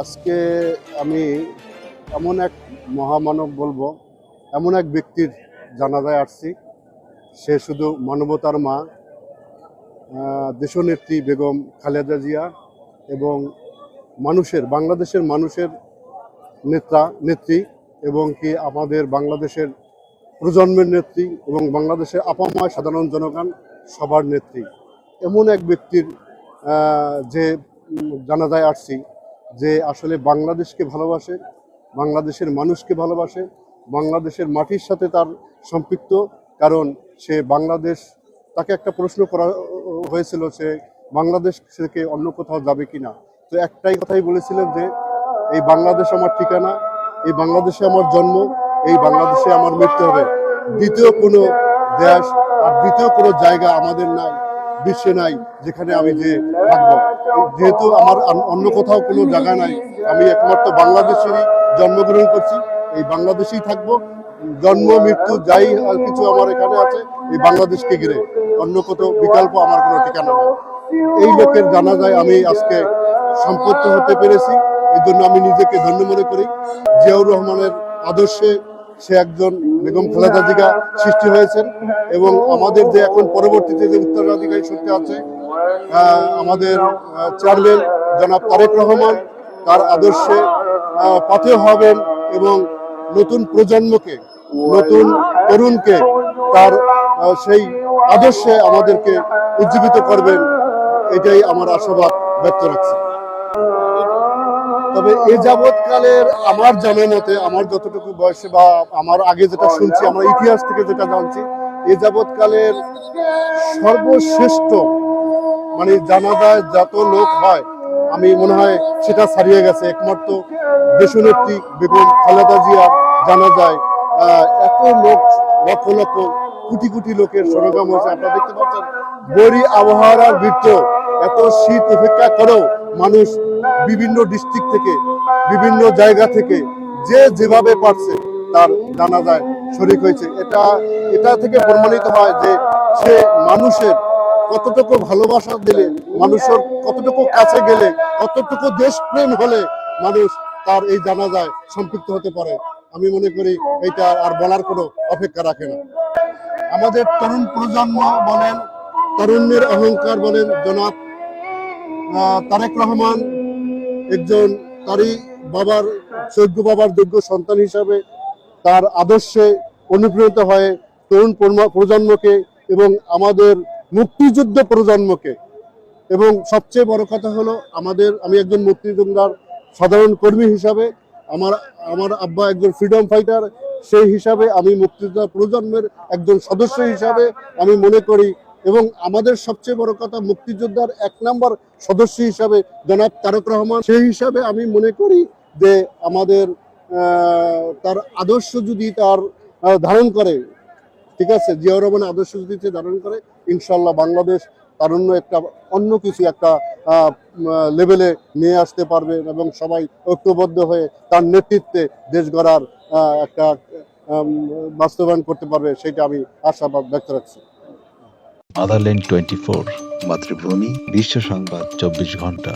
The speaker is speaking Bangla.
আজকে আমি এমন এক মহামানব বলবো, এমন এক ব্যক্তির জানাজায় আসছি। সে শুধু মানবতার মা, দেশনেত্রী বেগম খালেদা জিয়া এবং বাংলাদেশের মানুষের নেত্রী এবং কি আমাদের বাংলাদেশের প্রজন্মের নেত্রী এবং বাংলাদেশের আপাময় সাধারণ জনগণ সবার নেত্রী। এমন এক ব্যক্তির যে জানাজায় আসছি, যে আসলে বাংলাদেশকে ভালোবাসে, বাংলাদেশের মানুষকে ভালোবাসে, বাংলাদেশের মাটির সাথে তার সম্পৃক্ত। কারণ সে বাংলাদেশ, তাকে একটা প্রশ্ন করা হয়েছিল, সে বাংলাদেশ থেকে অন্য কোথাও যাবে কিনা। তো একটাই কথাই বলেছিলেন যে এই বাংলাদেশ আমার ঠিকানা, এই বাংলাদেশে আমার জন্ম, এই বাংলাদেশে আমার মৃত্যু হবে। দ্বিতীয় কোনো দেশ আর দ্বিতীয় কোনো জায়গা আমাদের নাই, বিশ্বে নাই, যেখানে আমি যে থাকবো। যেহেতু আমার অন্য কোথাও কোনো জায়গা নাই, আমি একমাত্র বাংলাদেশেরই জন্মগ্রহণ করছি, এই বাংলাদেশেই থাকবো। জন্ম মৃত্যু যাই কিছু আমার এখানে আছে, এই বাংলাদেশকে ঘিরে, অন্য কোথাও বিকল্প আমার কোনো ঠিকানা নেই। এই লোকের জানাজায় আমি আজকে সম্পৃক্ত হতে পেরেছি, এই জন্য আমি নিজেকে ধন্য মনে করি। জিয়াউর রহমানের আদর্শে সে একজন বেগম খালেদা জিয়া সৃষ্টি হয়েছেন এবং আমাদের যে এখন পরবর্তীতে যে উত্তরাধিকারী সূত্রে আছে আমাদের চেয়ারম্যান জনাব তারেক রহমান, তার আদর্শে পাথেয় হবেন এবং নতুন প্রজন্মকে, নতুন তরুণকে তার সেই আদর্শে আমাদেরকে উজ্জীবিত করবেন, এটাই আমার আশাবাদ ব্যক্ত রাখছি। তবে এ যাবৎকালের আমার জানা মতে, আমার যতটুকু বয়সে বা আমার আগে যেটা শুনছি, আমার ইতিহাস থেকে যেটা জানছি, এ যাবৎকালের সর্বশ্রেষ্ঠ মানে জানাজায় যত লোক হয়, আমি মনে হয় সেটা ছাড়িয়ে গেছে। একমাত্র দেশনেত্রী বেগম খালেদা জিয়ার জানাজায় এত লোক, লক্ষ লক্ষ কোটি কোটি লোকের সমাগম হয়েছে। আপনারা দেখতে পাচ্ছেন, বড়ি আবহাওয়ার ভিতর এত শীত উপেক্ষা করেও মানুষ বিভিন্ন ডিস্ট্রিক্ট থেকে, বিভিন্ন জায়গা থেকে যে যেভাবে পারছে তার জানাজায় শরীক হয়েছে। এটা থেকে প্রমাণিত হয় যে সে মানুষের কতটুকু ভালোবাসা দিলে, মানুষের কতটুকু কাছে গেলে, কতটুকু দেশপ্রেম হলে মানুষ তার এই জানাজায় সম্পৃক্ত হতে পারে। আমি মনে করি এইটা আর বলার কোনো অপেক্ষা রাখে না। আমাদের তরুণ প্রজন্ম বলেন, তরুণের অহংকার বলেন, জনাব তারেক রহমান একজন, তারই বাবার, সৈক্য বাবার যোগ্য সন্তান হিসাবে তার আদর্শে অনুপ্রাণিত হয়ে তরুণ প্রজন্মকে এবং আমাদের মুক্তিযুদ্ধ প্রজন্মকে, এবং সবচেয়ে বড় কথা হলো আমি একজন মুক্তিযোদ্ধার সাধারণ কর্মী হিসাবে, আমার আব্বা একজন ফ্রিডম ফাইটার, সেই হিসাবে আমি মুক্তিযোদ্ধা প্রজন্মের একজন সদস্য হিসাবে আমি মনে করি, এবং আমাদের সবচেয়ে বড় কথা মুক্তিযোদ্ধার 1 নম্বর সদস্য হিসাবে জনাব তারেক রহমান, সেই হিসাবে আমি মনে করি যে আমাদের তার আদর্শ যদি তার ধারণ করে, ঠিক আছে, জিয়াউর রহমানের আদর্শ যদি ধারণ করে, ইনশাল্লাহ বাংলাদেশ তারুণ্য একটা অন্য কিছু একটা লেভেলে নিয়ে আসতে পারবে এবং সবাই ঐক্যবদ্ধ হয়ে তার নেতৃত্বে দেশ গড়ার একটা বাস্তবায়ন করতে পারবে, সেটা আমি আশাবাদ ব্যক্ত রাখছি। আদারল্যান্ড 24, মাতৃভূমি, বিশ্ব সংবাদ 24 ঘন্টা।